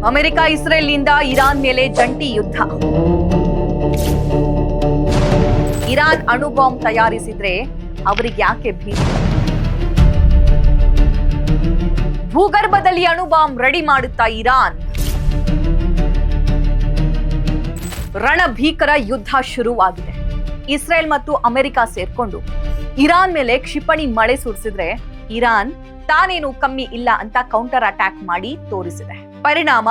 America ಇಸ್ರೇಲ್ನಿಂದ Iran ಮೇಲೆ ಜಂಟಿ ಯುದ್ಧ. ಇರಾನ್ ಅಣು ಬಾಂಬ್ ತಯಾರಿಸಿದ್ರೆ ಅವರಿಗೆ ಯಾಕೆ ಭೀತಿ? ಭೂಗರ್ಭದಲ್ಲಿ ಅಣು ಬಾಂಬ್ ರೆಡಿ ಮಾಡುತ್ತಾ ಇರಾನ್. ರಣಭೀಕರ ಯುದ್ಧ ಶುರುವಾಗಿದೆ. ಇಸ್ರೇಲ್ ಮತ್ತು ಅಮೆರಿಕ ಸೇರ್ಕೊಂಡು ಇರಾನ್ ಮೇಲೆ ಕ್ಷಿಪಣಿ ಮಳೆ ಸುರಿಸಿದ್ರೆ ಇರಾನ್ ತಾನೇನು ಕಮ್ಮಿ ಇಲ್ಲ ಅಂತ ಕೌಂಟರ್ ಅಟ್ಯಾಕ್ ಮಾಡಿ ತೋರಿಸಿದೆ. ಪರಿಣಾಮ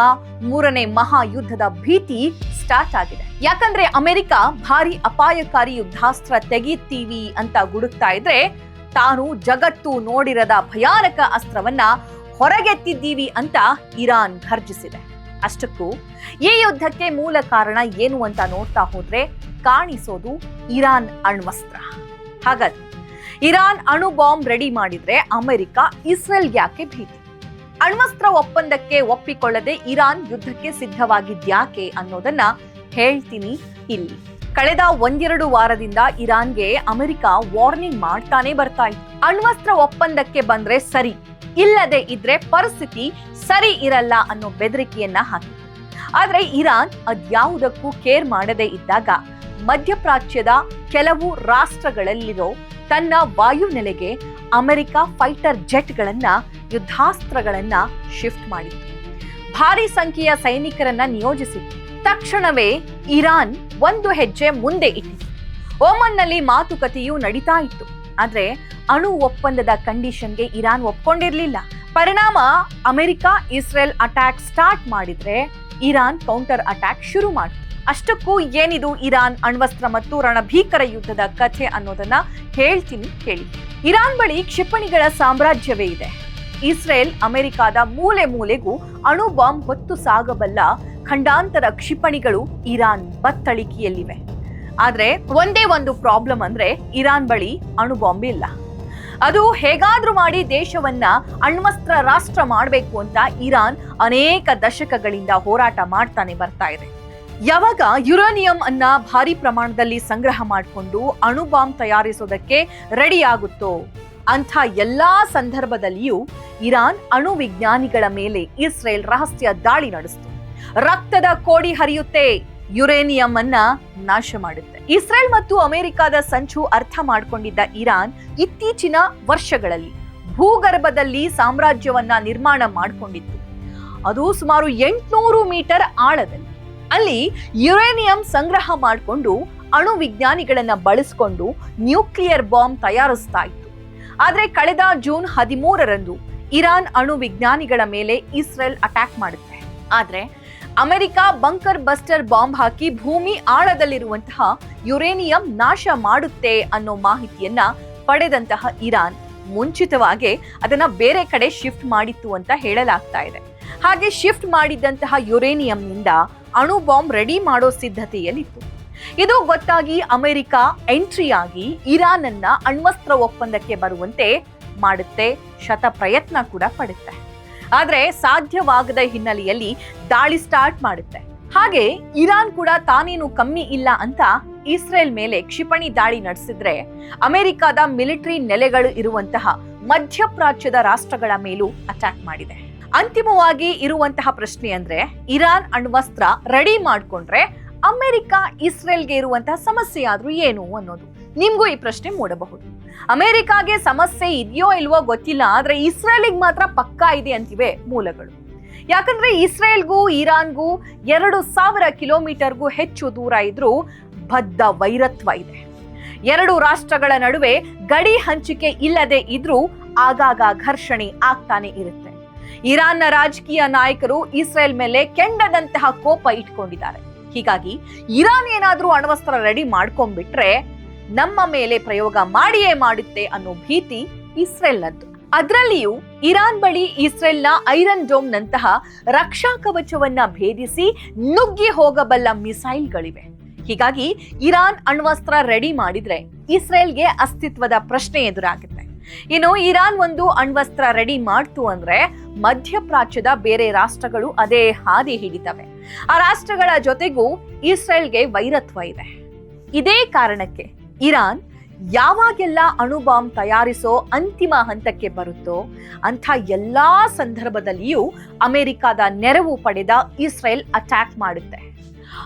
ಮೂರನೇ ಮಹಾಯುದ್ಧದ ಭೀತಿ ಸ್ಟಾರ್ಟ್ ಆಗಿದೆ. ಯಾಕಂದ್ರೆ ಅಮೆರಿಕ ಭಾರಿ ಅಪಾಯಕಾರಿ ಯುದ್ಧಾಸ್ತ್ರ ತೆಗೀತೀವಿ ಅಂತ ಗುಡುಕ್ತಾ ಇದ್ರೆ, ತಾನು ಜಗತ್ತು ನೋಡಿರದ ಭಯಾನಕ ಅಸ್ತ್ರವನ್ನ ಹೊರಗೆತ್ತಿದ್ದೀವಿ ಅಂತ ಇರಾನ್ ಘರ್ಜಿಸಿದೆ. ಅಷ್ಟಕ್ಕೂ ಈ ಯುದ್ಧಕ್ಕೆ ಮೂಲ ಕಾರಣ ಏನು ಅಂತ ನೋಡ್ತಾ ಹೋದ್ರೆ ಕಾಣಿಸೋದು ಇರಾನ್ ಅಣ್ವಸ್ತ್ರ. ಹಾಗಾದ್ರೆ ಇರಾನ್ ಅಣು ಬಾಂಬ್ ರೆಡಿ ಮಾಡಿದ್ರೆ ಅಮೆರಿಕ ಇಸ್ರೇಲ್ ಯಾಕೆ ಭೀತಿ? ಅಣ್ವಸ್ತ್ರ ಒಪ್ಪಂದಕ್ಕೆ ಒಪ್ಪಿಕೊಳ್ಳದೆ ಇರಾನ್ ಯುದ್ಧಕ್ಕೆ ಸಿದ್ಧವಾಗಿದ್ಯಾಕೆ ಅನ್ನೋದನ್ನ ಹೇಳ್ತೀನಿ ಇಲ್ಲಿ. ಕಳೆದ 1-2 ವಾರದಿಂದ ಇರಾನ್ಗೆ ಅಮೆರಿಕ ವಾರ್ನಿಂಗ್ ಮಾಡ್ತಾನೆ ಬರ್ತಾ ಇತ್ತು. ಅಣ್ವಸ್ತ್ರ ಒಪ್ಪಂದಕ್ಕೆ ಬಂದ್ರೆ ಸರಿ, ಇಲ್ಲದೆ ಇದ್ರೆ ಪರಿಸ್ಥಿತಿ ಸರಿ ಇರಲ್ಲ ಅನ್ನೋ ಬೆದರಿಕೆಯನ್ನ ಹಾಕಿತ್ತು. ಆದ್ರೆ ಇರಾನ್ ಅದ್ಯಾವುದಕ್ಕೂ ಕೇರ್ ಮಾಡದೇ ಇದ್ದಾಗ ಮಧ್ಯಪ್ರಾಚ್ಯದ ಕೆಲವು ರಾಷ್ಟ್ರಗಳಲ್ಲಿರೋ ತನ್ನ ವಾಯುನೆಲೆಗೆ ಅಮೆರಿಕ ಫೈಟರ್ ಜೆಟ್ಗಳನ್ನ, ಯುದ್ಧಾಸ್ತ್ರಗಳನ್ನ ಶಿಫ್ಟ್ ಮಾಡಿತ್ತು. ಭಾರಿ ಸಂಖ್ಯೆಯ ಸೈನಿಕರನ್ನ ನಿಯೋಜಿಸಿತ್ತು. ತಕ್ಷಣವೇ ಇರಾನ್ ಒಂದು ಹೆಜ್ಜೆ ಮುಂದೆ ಇಟ್ಟಿತು. ಓಮನ್ನಲ್ಲಿ ಮಾತುಕತೆಯೂ ನಡೀತಾ ಇತ್ತು. ಆದ್ರೆ ಅಣು ಒಪ್ಪಂದದ ಕಂಡೀಷನ್ಗೆ ಇರಾನ್ ಒಪ್ಕೊಂಡಿರ್ಲಿಲ್ಲ. ಪರಿಣಾಮ ಅಮೆರಿಕ ಇಸ್ರೇಲ್ ಅಟ್ಯಾಕ್ ಸ್ಟಾರ್ಟ್ ಮಾಡಿದ್ರೆ ಇರಾನ್ ಕೌಂಟರ್ ಅಟ್ಯಾಕ್ ಶುರು ಮಾಡಿತು. ಅಷ್ಟಕ್ಕೂ ಏನಿದು ಇರಾನ್ ಅಣ್ವಸ್ತ್ರ ಮತ್ತು ರಣಭೀಕರ ಯುದ್ಧದ ಕಥೆ ಅನ್ನೋದನ್ನ ಹೇಳ್ತೀನಿ ಕೇಳಿ. ಇರಾನ್ ಬಳಿ ಕ್ಷಿಪಣಿಗಳ ಸಾಮ್ರಾಜ್ಯವೇ ಇದೆ. ಇಸ್ರೇಲ್ ಅಮೆರಿಕದ ಮೂಲೆ ಮೂಲೆಗೂ ಅಣು ಬಾಂಬ್ ಹೊತ್ತು ಸಾಗಬಲ್ಲ ಖಂಡಾಂತರ ಕ್ಷಿಪಣಿಗಳು ಇರಾನ್ ಬತ್ತಳಿಕೆಯಲ್ಲಿವೆ. ಆದ್ರೆ ಒಂದೇ ಒಂದು ಪ್ರಾಬ್ಲಮ್ ಅಂದ್ರೆ ಇರಾನ್ ಬಳಿ ಅಣು ಬಾಂಬ್ ಇಲ್ಲ. ಅದು ಹೇಗಾದ್ರೂ ಮಾಡಿ ದೇಶವನ್ನ ಅಣ್ವಸ್ತ್ರ ರಾಷ್ಟ್ರ ಮಾಡಬೇಕು ಅಂತ ಇರಾನ್ ಅನೇಕ ದಶಕಗಳಿಂದ ಹೋರಾಟ ಮಾಡ್ತಾನೆ ಬರ್ತಾ ಇದೆ. ಯಾವಾಗ ಯುರೇನಿಯಂ ಅನ್ನ ಭಾರಿ ಪ್ರಮಾಣದಲ್ಲಿ ಸಂಗ್ರಹ ಮಾಡಿಕೊಂಡು ಅಣು ಬಾಂಬ್ ತಯಾರಿಸೋದಕ್ಕೆ ರೆಡಿ ಆಗುತ್ತೋ ಅಂಥ ಎಲ್ಲಾ ಸಂದರ್ಭದಲ್ಲಿಯೂ ಇರಾನ್ ಅಣು ವಿಜ್ಞಾನಿಗಳ ಮೇಲೆ ಇಸ್ರೇಲ್ ರಹಸ್ಯ ದಾಳಿ ನಡೆಸಿತು. ರಕ್ತದ ಕೋಡಿ ಹರಿಯುತ್ತೆ, ಯುರೇನಿಯಂ ಅನ್ನ ನಾಶ ಮಾಡುತ್ತೆ. ಇಸ್ರೇಲ್ ಮತ್ತು ಅಮೆರಿಕದ ಸಂಚು ಅರ್ಥ ಮಾಡಿಕೊಂಡಿದ್ದ ಇರಾನ್ ಇತ್ತೀಚಿನ ವರ್ಷಗಳಲ್ಲಿ ಭೂಗರ್ಭದಲ್ಲಿ ಸಾಮ್ರಾಜ್ಯವನ್ನ ನಿರ್ಮಾಣ ಮಾಡಿಕೊಂಡಿತ್ತು. ಅದು ಸುಮಾರು 800 ಮೀಟರ್ ಆಳದಲ್ಲಿ. ಅಲ್ಲಿ ಯುರೇನಿಯಂ ಸಂಗ್ರಹ ಮಾಡಿಕೊಂಡು ಅಣು ವಿಜ್ಞಾನಿಗಳನ್ನ ಬಳಸಿಕೊಂಡು ನ್ಯೂಕ್ಲಿಯರ್ ಬಾಂಬ್ ತಯಾರಿಸ್ತಾ ಇತ್ತು. ಆದ್ರೆ ಕಳೆದ ಜೂನ್ 13ರಂದು ಇರಾನ್ ಅಣು ವಿಜ್ಞಾನಿಗಳ ಮೇಲೆ ಇಸ್ರೇಲ್ ಅಟ್ಯಾಕ್ ಮಾಡುತ್ತೆ. ಆದ್ರೆ ಅಮೆರಿಕ ಬಂಕರ್ ಬಸ್ಟರ್ ಬಾಂಬ್ ಹಾಕಿ ಭೂಮಿ ಆಳದಲ್ಲಿರುವಂತಹ ಯುರೇನಿಯಂ ನಾಶ ಮಾಡುತ್ತೆ ಅನ್ನೋ ಮಾಹಿತಿಯನ್ನ ಪಡೆದಂತಹ ಇರಾನ್ ಮುಂಚಿತವಾಗಿ ಅದನ್ನ ಬೇರೆ ಕಡೆ ಶಿಫ್ಟ್ ಮಾಡಿತ್ತು ಅಂತ ಹೇಳಲಾಗ್ತಾ ಇದೆ. ಹಾಗೆ ಶಿಫ್ಟ್ ಮಾಡಿದಂತಹ ಯುರೇನಿಯಂನಿಂದ ಅಣು ಬಾಂಬ್ ರೆಡಿ ಮಾಡೋ ಸಿದ್ಧತೆಯಲ್ಲಿತ್ತು. ಇದು ಗೊತ್ತಾಗಿ ಅಮೆರಿಕ ಎಂಟ್ರಿಯಾಗಿ ಇರಾನ್ ಅನ್ನ ಅಣ್ವಸ್ತ್ರ ಒಪ್ಪಂದಕ್ಕೆ ಬರುವಂತೆ ಮಾಡುತ್ತೆ, ಶತ ಪ್ರಯತ್ನ ಕೂಡ ಪಡುತ್ತೆ. ಆದ್ರೆ ಸಾಧ್ಯವಾಗದ ಹಿನ್ನೆಲೆಯಲ್ಲಿ ದಾಳಿ ಸ್ಟಾರ್ಟ್ ಮಾಡುತ್ತೆ. ಹಾಗೆ ಇರಾನ್ ಕೂಡ ತಾನೇನು ಕಮ್ಮಿ ಇಲ್ಲ ಅಂತ ಇಸ್ರೇಲ್ ಮೇಲೆ ಕ್ಷಿಪಣಿ ದಾಳಿ ನಡೆಸಿದ್ರೆ ಅಮೆರಿಕದ ಮಿಲಿಟರಿ ನೆಲೆಗಳು ಇರುವಂತಹ ಮಧ್ಯಪ್ರಾಚ್ಯದ ರಾಷ್ಟ್ರಗಳ ಮೇಲೂ ಅಟ್ಯಾಕ್ ಮಾಡಿದೆ. ಅಂತಿಮವಾಗಿ ಇರುವಂತಹ ಪ್ರಶ್ನೆ ಅಂದ್ರೆ, ಇರಾನ್ ಅಣ್ವಸ್ತ್ರ ರೆಡಿ ಮಾಡ್ಕೊಂಡ್ರೆ ಅಮೆರಿಕ ಇಸ್ರೇಲ್ಗೆ ಇರುವಂತಹ ಸಮಸ್ಯೆ ಆದ್ರೂ ಏನು ಅನ್ನೋದು ನಿಮ್ಗೂ ಈ ಪ್ರಶ್ನೆ ಮೂಡಬಹುದು. ಅಮೆರಿಕಾಗೆ ಸಮಸ್ಯೆ ಇದೆಯೋ ಇಲ್ವೋ ಗೊತ್ತಿಲ್ಲ, ಆದ್ರೆ ಇಸ್ರೇಲಿಗೆ ಮಾತ್ರ ಪಕ್ಕಾ ಇದೆ ಅಂತಿವೆ ಮೂಲಗಳು. ಯಾಕಂದ್ರೆ ಇಸ್ರೇಲ್ಗೂ ಇರಾನ್ಗೂ 2000 ಕಿಲೋಮೀಟರ್ಗೂ ಹೆಚ್ಚು ದೂರ ಇದ್ರೂ ಬದ್ಧ ವೈರತ್ವ ಇದೆ. ಎರಡು ರಾಷ್ಟ್ರಗಳ ನಡುವೆ ಗಡಿ ಹಂಚಿಕೆ ಇಲ್ಲದೆ ಇದ್ರೂ ಆಗಾಗ ಘರ್ಷಣೆ ಆಗ್ತಾನೆ ಇರುತ್ತೆ. ಇರಾನ್ನ ರಾಜಕೀಯ ನಾಯಕರು ಇಸ್ರೇಲ್ ಮೇಲೆ ಕೆಂಡದಂತಹ ಕೋಪ ಇಟ್ಕೊಂಡಿದ್ದಾರೆ. ಹೀಗಾಗಿ ಇರಾನ್ ಏನಾದ್ರೂ ಅಣ್ವಸ್ತ್ರ ರೆಡಿ ಮಾಡ್ಕೊಂಡ್ಬಿಟ್ರೆ ನಮ್ಮ ಮೇಲೆ ಪ್ರಯೋಗ ಮಾಡಿಯೇ ಮಾಡುತ್ತೆ ಅನ್ನೋ ಭೀತಿ ಇಸ್ರೇಲ್ನದ್ದು. ಅದರಲ್ಲಿಯೂ ಇರಾನ್ ಬಳಿ ಇಸ್ರೇಲ್ನ ಐರನ್ ಡೋಮ್ ನಂತಹ ರಕ್ಷಾ ಕವಚವನ್ನ ಭೇದಿಸಿ ನುಗ್ಗಿ ಹೋಗಬಲ್ಲ ಮಿಸೈಲ್ಗಳಿವೆ. ಹೀಗಾಗಿ ಇರಾನ್ ಅಣ್ವಸ್ತ್ರ ರೆಡಿ ಮಾಡಿದ್ರೆ ಇಸ್ರೇಲ್ಗೆ ಅಸ್ತಿತ್ವದ ಪ್ರಶ್ನೆ ಎದುರಾಗುತ್ತೆ. ಇನ್ನು ಇರಾನ್ ಒಂದು ಅಣ್ವಸ್ತ್ರ ರೆಡಿ ಮಾಡ್ತು ಅಂದ್ರೆ ಮಧ್ಯಪ್ರಾಚ್ಯದ ಬೇರೆ ರಾಷ್ಟ್ರಗಳು ಅದೇ ಹಾದಿ ಹಿಡಿತವೆ. ಆ ರಾಷ್ಟ್ರಗಳ ಜೊತೆಗೂ ಇಸ್ರೇಲ್ಗೆ ವೈರತ್ವ ಇದೆ. ಇದೇ ಕಾರಣಕ್ಕೆ ಇರಾನ್ ಯಾವಾಗೆಲ್ಲ ಅಣುಬಾಂಬ್ ತಯಾರಿಸೋ ಅಂತಿಮ ಹಂತಕ್ಕೆ ಬರುತ್ತೋ ಅಂಥ ಎಲ್ಲಾ ಸಂದರ್ಭದಲ್ಲಿಯೂ ಅಮೆರಿಕದ ನೆರವು ಪಡೆದ ಇಸ್ರೇಲ್ ಅಟ್ಯಾಕ್ ಮಾಡುತ್ತೆ,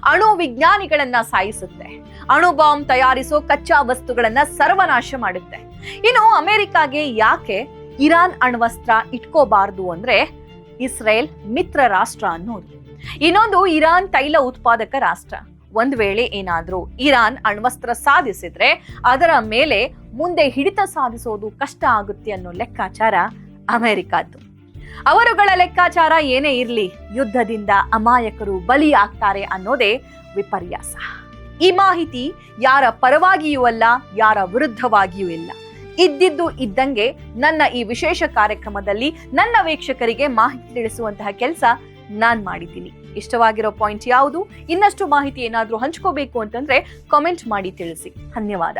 ಅಣು ವಿಜ್ಞಾನಿಗಳನ್ನ ಸಾಯಿಸುತ್ತೆ, ಅಣು ಬಾಂಬ್ ತಯಾರಿಸೋ ಕಚ್ಚಾ ವಸ್ತುಗಳನ್ನ ಸರ್ವನಾಶ ಮಾಡುತ್ತೆ. ಇನ್ನು ಅಮೆರಿಕಾಗೆ ಯಾಕೆ ಇರಾನ್ ಅಣ್ವಸ್ತ್ರ ಇಟ್ಕೋಬಾರ್ದು ಅಂದ್ರೆ ಇಸ್ರೇಲ್ ಮಿತ್ರ ರಾಷ್ಟ್ರ ಅನ್ನೋದು. ಇನ್ನೊಂದು, ಇರಾನ್ ತೈಲ ಉತ್ಪಾದಕ ರಾಷ್ಟ್ರ. ಒಂದ್ ವೇಳೆ ಏನಾದ್ರೂ ಇರಾನ್ ಅಣ್ವಸ್ತ್ರ ಸಾಧಿಸಿದ್ರೆ ಅದರ ಮೇಲೆ ಮುಂದೆ ಹಿಡಿತ ಸಾಧಿಸೋದು ಕಷ್ಟ ಆಗುತ್ತೆ ಅನ್ನೋ ಲೆಕ್ಕಾಚಾರ ಅಮೆರಿಕದ್ದು. ಅವರುಗಳ ಲೆಕ್ಕಾಚಾರ ಏನೇ ಇರ್ಲಿ, ಯುದ್ಧದಿಂದ ಅಮಾಯಕರು ಬಲಿಯಾಗ್ತಾರೆ ಅನ್ನೋದೇ ವಿಪರ್ಯಾಸ. ಈ ಮಾಹಿತಿ ಯಾರ ಪರವಾಗಿಯೂ ಅಲ್ಲ, ಯಾರ ವಿರುದ್ಧವಾಗಿಯೂ ಇಲ್ಲ. ಇದ್ದಿದ್ದು ಇದ್ದಂಗೆ ನನ್ನ ಈ ವಿಶೇಷ ಕಾರ್ಯಕ್ರಮದಲ್ಲಿ ನನ್ನ ವೀಕ್ಷಕರಿಗೆ ಮಾಹಿತಿ ತಿಳಿಸುವಂತಹ ಕೆಲಸ ನಾನ್ ಮಾಡಿದ್ದೀನಿ. ಇಷ್ಟವಾಗಿರೋ ಪಾಯಿಂಟ್ ಯಾವುದು, ಇನ್ನಷ್ಟು ಮಾಹಿತಿ ಏನಾದ್ರೂ ಹಂಚ್ಕೋಬೇಕು ಅಂತಂದ್ರೆ ಕಾಮೆಂಟ್ ಮಾಡಿ ತಿಳಿಸಿ. ಧನ್ಯವಾದ.